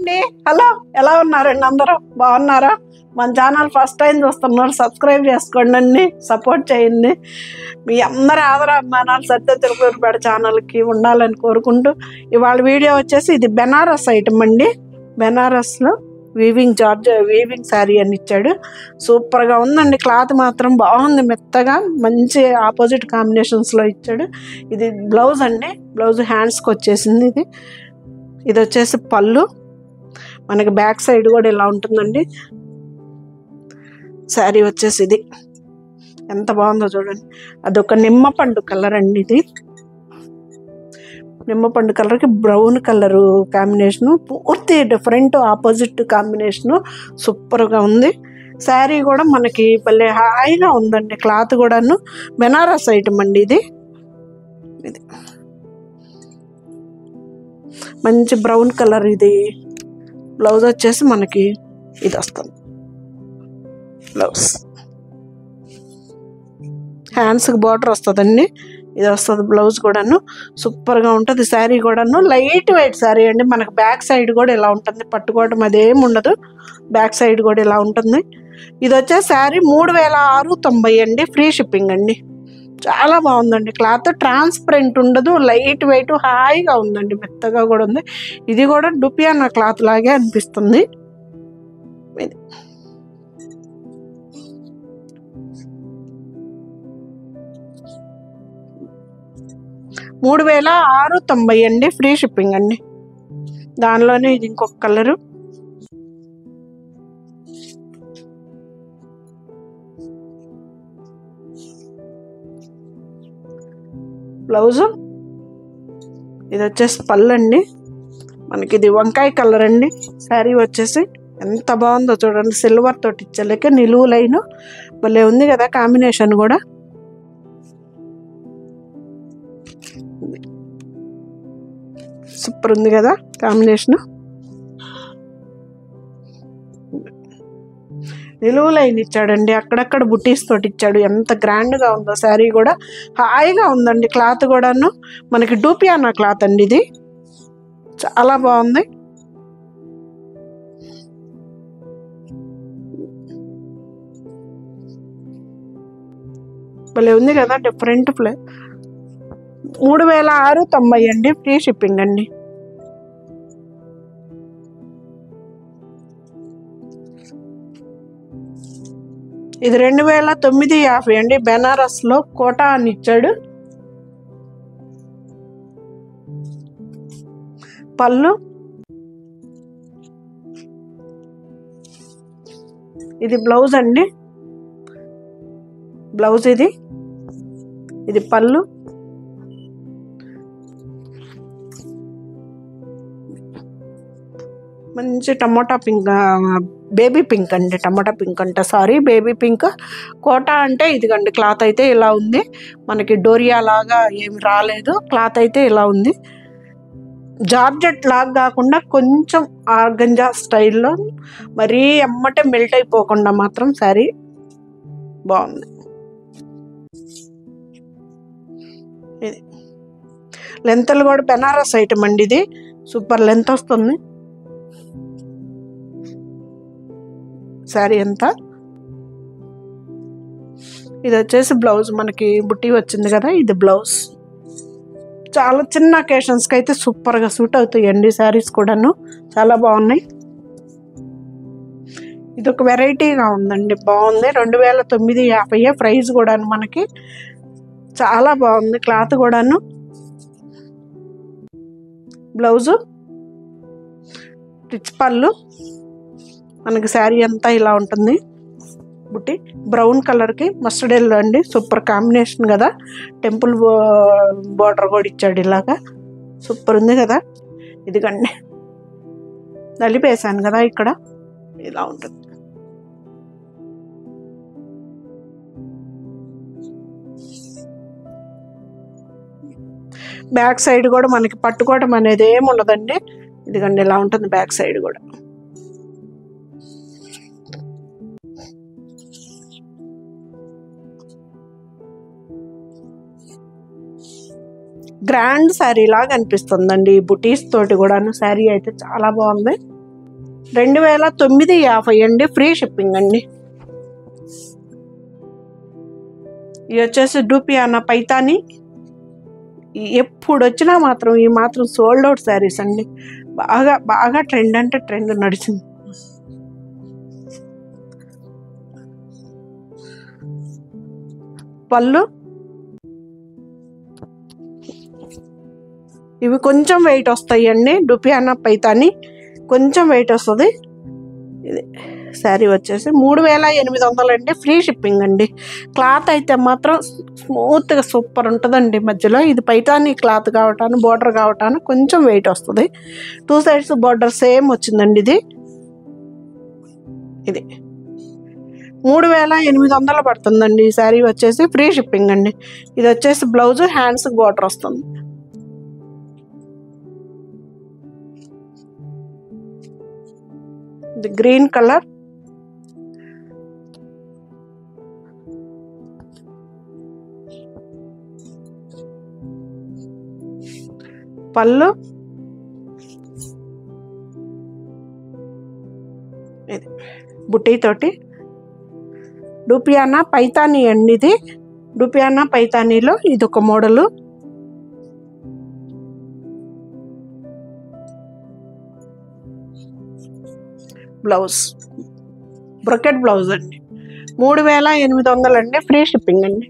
అండి హలో ఎలా ఉన్నారండి అందరూ బాగున్నారా మన ఛానల్ ఫస్ట్ టైం చూస్తున్నారు సబ్స్క్రైబ్ చేసుకోండి అండి సపోర్ట్ చేయండి మీ అందరి ఆదరాభిమానాలు సత్య తిరుపతిపేట ఛానల్కి ఉండాలని కోరుకుంటూ ఇవాళ వీడియో వచ్చేసి ఇది బెనారస్ ఐటమ్ అండి బెనారస్లో వీవింగ్ శారీ అని ఇచ్చాడు సూపర్గా ఉందండి క్లాత్ మాత్రం బాగుంది మెత్తగా మంచి ఆపోజిట్ కాంబినేషన్స్లో ఇచ్చాడు ఇది బ్లౌజ్ అండి బ్లౌజ్ హ్యాండ్స్కి వచ్చేసింది ఇది వచ్చేసి పళ్ళు మనకి బ్యాక్ సైడ్ కూడా ఇలా ఉంటుందండి శారీ వచ్చేసి ఇది ఎంత బాగుందో చూడండి అదొక నిమ్మపండు కలర్ అండి ఇది నిమ్మపండు కలర్కి బ్రౌన్ కలరు కాంబినేషను పూర్తి డిఫరెంట్ ఆపోజిట్ కాంబినేషను సూపర్గా ఉంది శారీ కూడా మనకి భలే హాయిగా ఉందండి క్లాత్ కూడాను బెనారస్ ఐటమ్ అండి ఇది మంచి బ్రౌన్ కలర్ ఇది బ్లౌజ్ వచ్చేసి మనకి ఇది వస్తుంది బ్లౌజ్ హ్యాండ్స్కి బార్డర్ వస్తుందండి ఇది వస్తుంది బ్లౌజ్ కూడాను సూపర్గా ఉంటుంది శారీ కూడాను లైట్ వెయిట్ శారీ అండి మనకు బ్యాక్ సైడ్ కూడా ఇలా ఉంటుంది పట్టుకోవడం అదేమి ఉండదు బ్యాక్ సైడ్ కూడా ఇలా ఉంటుంది ఇది వచ్చే శారీ 3690 అండి ఫ్రీ షిప్పింగ్ అండి చాలా బాగుందండి క్లాత్ ట్రాన్స్పరెంట్ ఉండదు లైట్ వెయిట్ హాయిగా ఉందండి మెత్తగా కూడా ఉంది ఇది కూడా డుపియానా క్లాత్ లాగే అనిపిస్తుంది ఇది 3690 అండి ఫ్రీ షిప్పింగ్ అండి దానిలోనే ఇది ఇంకొక కలరు బ్లౌజు ఇది వచ్చేసి పళ్ళు అండి మనకి ఇది వంకాయ కలర్ అండి శారీ వచ్చేసి ఎంత బాగుందో చూడండి సిల్వర్ తోటి ఇచ్చలేక నిలువు లైన్ భలే ఉంది కదా కాంబినేషన్ కూడా సూపర్ ఉంది కదా కాంబినేషన్ నిలువు లైన్ ఇచ్చాడండి అక్కడక్కడ బుటీస్ తోటి ఇచ్చాడు ఎంత గ్రాండ్గా ఉందో శారీ కూడా హాయిగా ఉందండి క్లాత్ కూడాను మనకి డూపియానా క్లాత్ అండి ఇది చాలా బాగుంది భలే ఉంది కదా డిఫరెంట్ 3690 అండి ఫ్రీ షిప్పింగ్ అండి ఇది 2950 అండి బెనారస్లో కోటా అని ఇచ్చాడు పళ్ళు ఇది బ్లౌజ్ అండి బ్లౌజ్ ఇది పళ్ళు మంచి టమోటా పింక్ బేబీ పింక్ అండి టమోటా పింక్ అంటే సారీ బేబీ పింక్ కోటా అంటే ఇదిగండి క్లాత్ అయితే ఇలా ఉంది మనకి డోరియా లాగా ఏమి రాలేదు క్లాత్ అయితే ఇలా ఉంది జార్జెట్ లాగా కాకుండా కొంచెం ఆర్గంజా స్టైల్లో మరీ ఎమ్మటే మెల్ట్ అయిపోకుండా మాత్రం శారీ బాగుంది ఇది లెంత్లు కూడా బెనారస్ ఐటమ్ అండి ఇది సూపర్ లెంత్ వస్తుంది శారీ అంతా ఇది వచ్చేసి బ్లౌజ్ మనకి బుట్టి వచ్చింది కదా ఇది బ్లౌజ్ చాలా చిన్న అకేషన్స్కి అయితే సూపర్గా సూట్ అవుతాయండి శారీస్ కూడాను చాలా బాగున్నాయి ఇది ఒక వెరైటీగా ఉందండి బాగుంది 2950 ప్రైస్ కూడాను మనకి చాలా బాగుంది క్లాత్ కూడాను బ్లౌజు రిచ్ పళ్ళు మనకి శారీ అంతా ఇలా ఉంటుంది బుట్టి బ్రౌన్ కలర్కి మస్టర్డ్ ఎల్లో అండి సూపర్ కాంబినేషన్ కదా టెంపుల్ బార్డర్ కూడా ఇచ్చాడు ఇలాగా సూపర్ ఉంది కదా ఇదిగండి నలిపేసాను కదా ఇక్కడ ఇలా ఉంటుంది బ్యాక్ సైడ్ కూడా మనకి పట్టుకోవడం అనేది ఏమి ఉండదండి ఇదిగండి ఇలా ఉంటుంది బ్యాక్ సైడ్ కూడా గ్రాండ్ శారీ లాగా అనిపిస్తుందండి బుటీస్ తోటి కూడాను శారీ అయితే చాలా బాగుంది 2950 అండి, ఫ్రీ షిప్పింగ్ అండి. ఇది వచ్చేసి డూపియానా పైతాని. ఎప్పుడు వచ్చినా మాత్రం ఈ మాత్రం సోల్డ్ అవుట్ శారీస్ అండి. బాగా బాగా ట్రెండ్ అంటే ట్రెండ్ నడిచింది. పళ్ళు ఇవి కొంచెం వెయిట్ వస్తాయండి. డూపియానా పైతాని కొంచెం వెయిట్ వస్తుంది. ఇది శారీ వచ్చేసి 3800 అండి, ఫ్రీ షిప్పింగ్ అండి. క్లాత్ అయితే మాత్రం స్మూత్గా సూపర్ ఉంటుందండి. మధ్యలో ఇది పైతాని క్లాత్ కావటాను, బోర్డర్ కావటాను కొంచెం వెయిట్ వస్తుంది. 2 సైడ్స్ బోర్డర్ సేమ్ వచ్చిందండి. ఇది 3800 పడుతుందండి. ఈ శారీ వచ్చేసి ఫ్రీ షిప్పింగ్ అండి. ఇది వచ్చేసి బ్లౌజ్, హ్యాండ్స్ బోర్డర్ వస్తుంది. ఇది గ్రీన్ కలర్. పళ్ళు ఇది బుట్టి తోటి. డూపియానా పైతాని అండి. ఇది డూపియానా పైతానీలో ఇది ఒక మోడలు. బ్లౌజ్ బ్రొకెట్ బ్లౌజ్ అండి. 3800 అండి, ఫ్రీ షిప్పింగ్ అండి.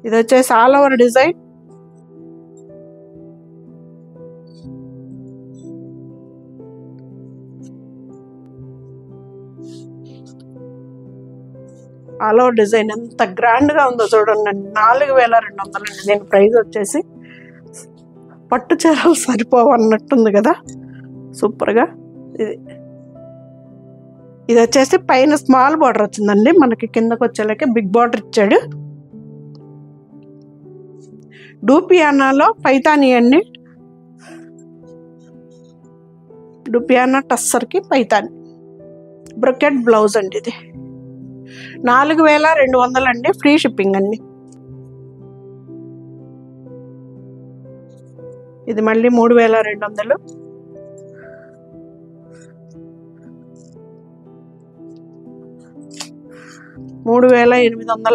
ఇది వచ్చేసి all over design. All over design ఎంత గ్రాండ్గా ఉందో చూడండి. 4200 అండి. దీని ప్రైస్ వచ్చేసి పట్టు చీరలు సరిపోవన్నట్టుంది కదా, సూపర్గా. ఇది వచ్చేసి పైన స్మాల్ బార్డర్ వచ్చిందండి, మనకి కిందకు వచ్చేలాకే బిగ్ బార్డర్ ఇచ్చాడు. డూపియానాలో పైతాని అండి. డూపియానా టస్సర్కి పైతాని బ్రొకెట్ బ్లౌజ్ అండి. ఇది 4200 అండి, ఫ్రీ షిప్పింగ్ అండి. ఇది మళ్ళీ 3200.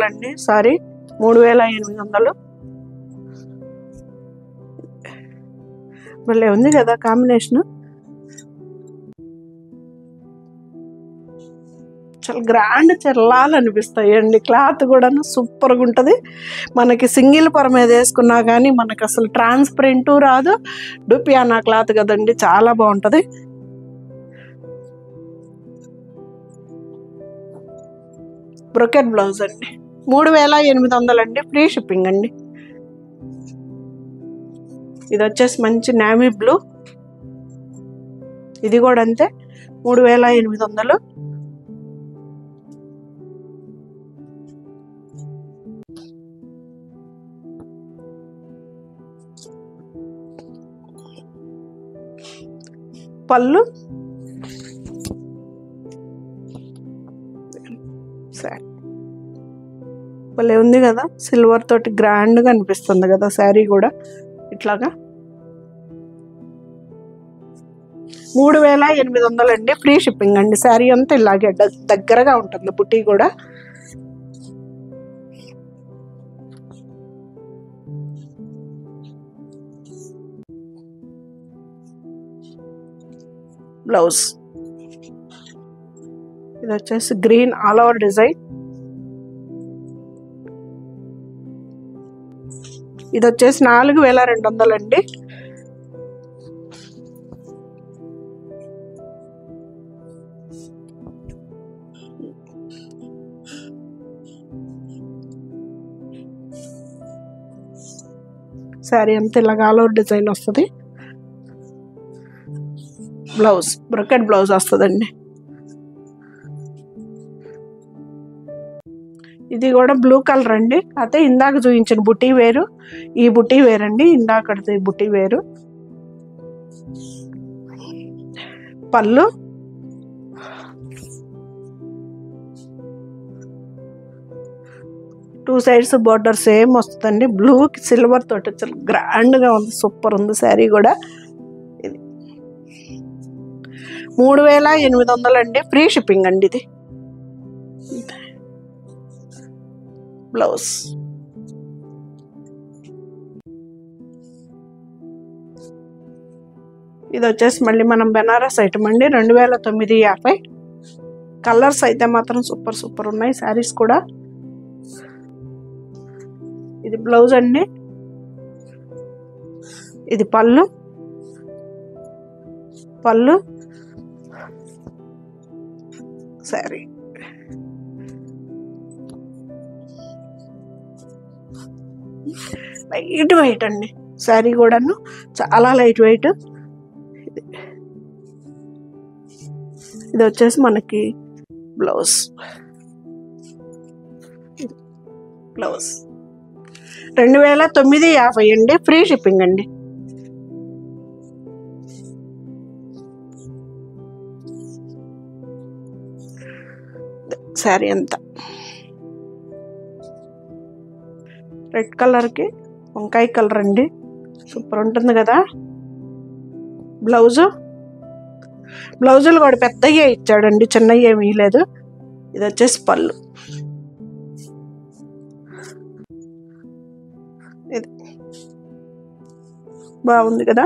అండి, సారీ 3800. మళ్ళీ ఉంది కదా కాంబినేషన్. చాలా గ్రాండ్ చల్లాలనిపిస్తాయి అండి. క్లాత్ కూడా సూపర్గా ఉంటుంది. మనకి సింగిల్ పొర మీద వేసుకున్నా కానీ మనకు అసలు ట్రాన్స్పరెంటు రాదు. డూపియానా క్లాత్ కదండి, చాలా బాగుంటుంది. బ్రొకెట్ బ్లౌజ్ అండి. 3800 అండి, ఫ్రీ షిప్పింగ్ అండి. ఇది వచ్చేసి మంచి నేవీ బ్లూ. ఇది కూడా అంతే, 3800. పళ్ళు శారీ భలే ఉంది కదా, సిల్వర్ తోటి గ్రాండ్గా అనిపిస్తుంది కదా శారీ కూడా. ఇట్లాగా 3800 అండి, ఫ్రీ షిప్పింగ్ అండి. శారీ అంతా ఇలాగే దగ్గరగా ఉంటుంది బుట్టి కూడా. బ్లౌజ్ ఇది వచ్చేసి గ్రీన్ ఆల్ ఓవర్ డిజైన్. ఇది వచ్చేసి 4200 అండి. శారీ అంతా ఇలాగ ఆల్ ఓవర్ డిజైన్ వస్తుంది. బ్లౌజ్ బ్రొకెట్ బ్లౌజ్ వస్తుందండి. ఇది కూడా బ్లూ కలర్ అండి. అయితే ఇందాక చూపించిన బుట్టి వేరు, ఈ బుట్టి వేరండి. ఇందాకది బుట్టి వేరు. పళ్ళు టూ సైడ్స్ బోర్డర్ సేమ్ వస్తుందండి. బ్లూ సిల్వర్ తోటి చాలా గ్రాండ్గా ఉంది, సూపర్ ఉంది శారీ కూడా. ఇది 3800 అండి, ఫ్రీ షిప్పింగ్ అండి. ఇది బ్లౌజ్. ఇది వచ్చేసి మళ్ళీ మనం బెనారస్ ఐటమ్ అండి, 2950. కలర్స్ అయితే మాత్రం సూపర్ సూపర్ ఉన్నాయి శారీస్ కూడా. ఇది బ్లౌజ్ అండి, ఇది పళ్ళు శారీ. లైట్ వెయిట్ అండి శారీ కూడాను, చాలా లైట్ వెయిట్. ఇది వచ్చేసి మనకి బ్లౌజ్ 2950 అండి, ఫ్రీ షిప్పింగ్ అండి. శారీ అంతా రెడ్ కలర్కి వంకాయ కలర్ అండి, సూపర్ ఉంటుంది కదా. బ్లౌజులు కూడా పెద్దయ్యే ఇచ్చాడండి, చిన్నయ్యే ఏమీ లేదు. ఇది వచ్చేసి పళ్ళు. ఇది బాగుంది కదా.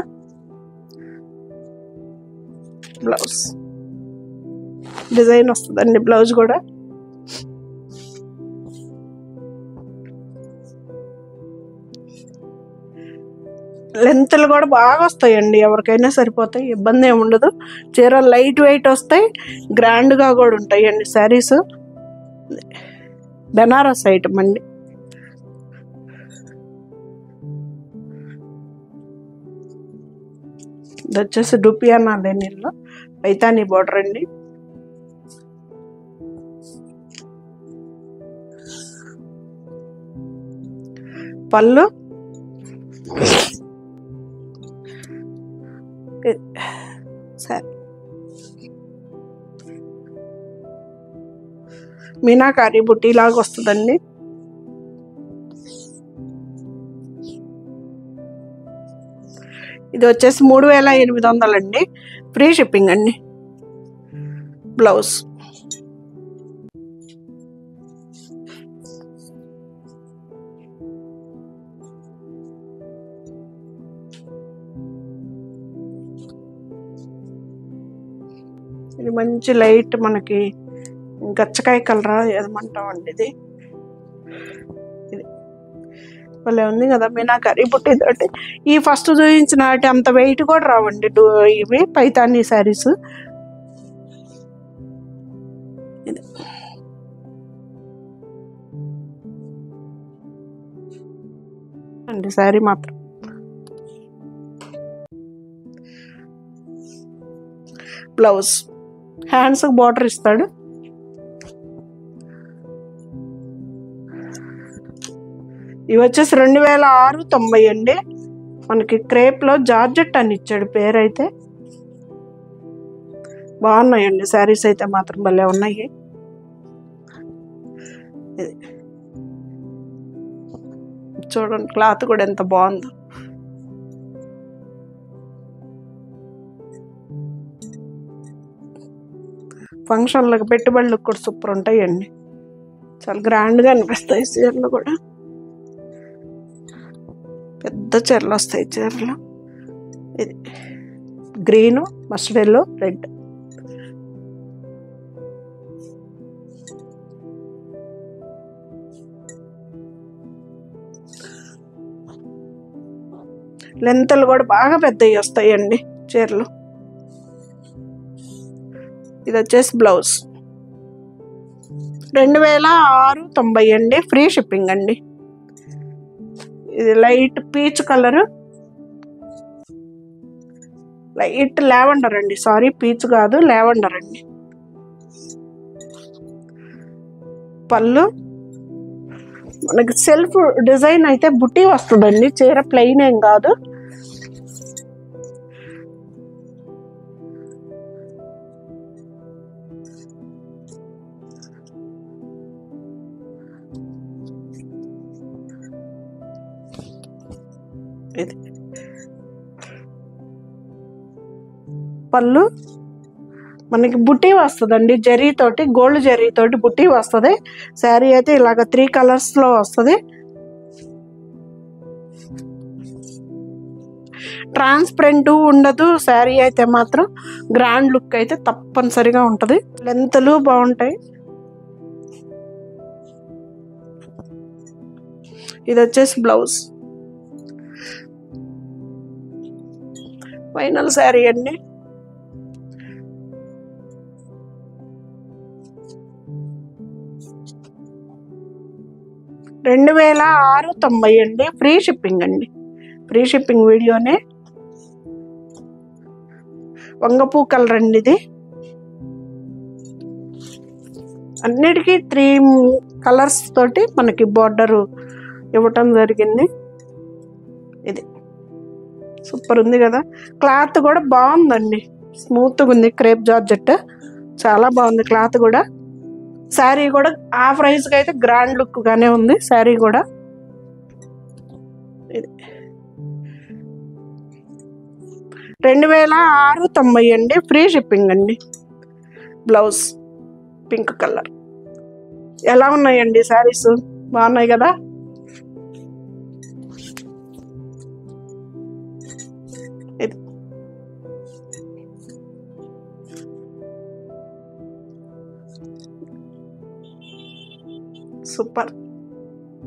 బ్లౌజ్ డిజైన్ వస్తుందండి, బ్లౌజ్ కూడా. లెంత్లు కూడా బాగా వస్తాయండి, ఎవరికైనా సరిపోతాయి, ఇబ్బంది ఏమి ఉండదు. చీర లైట్ వెయిట్ వస్తాయి, గ్రాండ్గా కూడా ఉంటాయండి శారీస్. బెనారస్ ఐటమ్ అండి. ఇది వచ్చేసి డుపియానా లెనిన్లో పైతానీ బోర్డర్ అండి. పళ్ళు సరే, మీనాకారి బుట్టి లాగా వస్తుందండి. ఇది వచ్చేసి 3800 అండి, ఫ్రీ షిప్పింగ్ అండి. బ్లౌజ్ ఇది మంచి లైట్ మనకి గచ్చకాయ కలరా ఏమంటామండి, ఇది భలే ఉంది కదా. మీనాకరీ బుట్టి తోటి ఈ ఫస్ట్ చూపించిన అంత వెయిట్ కూడా రావండి ఇవి పైతానీ శారీస్. ఇది అండి శారీ మాత్రం. బ్లౌజ్ హ్యాండ్స్ బార్డర్ ఇస్తాడు. ఇవి వచ్చేసి 2690 అండి. మనకి క్రేప్లో జార్జెట్ అని ఇచ్చాడు పేరైతే. బాగున్నాయండి శారీస్ అయితే మాత్రం, భలే ఉన్నాయి. చూడండి క్లాత్ కూడా ఎంత బాగుందో. ఫంక్షన్లకు పెట్టుబడులకు కూడా సూపర్ ఉంటాయండి, చాలా గ్రాండ్గా అనిపిస్తాయి చీరలు కూడా. పెద్ద చీరలు వస్తాయి చీరలు. ఇది గ్రీను, మస్టర్డ్ ఎల్లో, రెడ్. లెంతలు కూడా బాగా పెద్దవి వస్తాయండి చీరలు. ఇది వచ్చేసి బ్లౌజ్ 2690 అండి, ఫ్రీ షిప్పింగ్ అండి. ఇది light peach colour, light lavender అండి, సారీ పీచ్ కాదు లావెండర్ అండి. పళ్ళు మనకి సెల్ఫ్ డిజైన్ అయితే బుట్టి వస్తుందండి, చీర ప్లెయిన్ ఏం కాదు. ఇది పళ్ళు మనకి బుట్టి వస్తుందండి, జరీతోటి, గోల్డ్ జరీతోటి బుట్టి వస్తుంది. శారీ అయితే ఇలాగ 3 కలర్స్లో వస్తుంది. ట్రాన్స్పరెంట్ ఉండదు. శారీ అయితే మాత్రం గ్రాండ్ లుక్ అయితే తప్పనిసరిగా ఉంటుంది. లెంత్లు బాగుంటాయి. ఇది వచ్చేసి బ్లౌజ్. ఫైనల్ శారీ అండి. $2690 అండి. ఫ్రీ షిప్పింగ్ అండి. ఫ్రీ షిప్పింగ్ వీడియోనే. వంగపూ కలర్ అండి ఇది. అన్నిటికీ 3 కలర్స్ తోటి మనకి బార్డరు ఇవ్వటం జరిగింది. ఇది సూపర్ ఉంది కదా. క్లాత్ కూడా బాగుందండి, స్మూత్గా ఉంది. క్రేప్ జార్జెట్ చాలా బాగుంది క్లాత్ కూడా. శారీ కూడా ఆ ప్రైస్కి అయితే గ్రాండ్ లుక్గానే ఉంది శారీ కూడా. ఇది 2690 అండి. ఫ్రీ షిప్పింగ్ అండి. Blouse pink colour. ఎలా ఉన్నాయండి శారీస్? బాగున్నాయి కదా. ఇది సూపర్.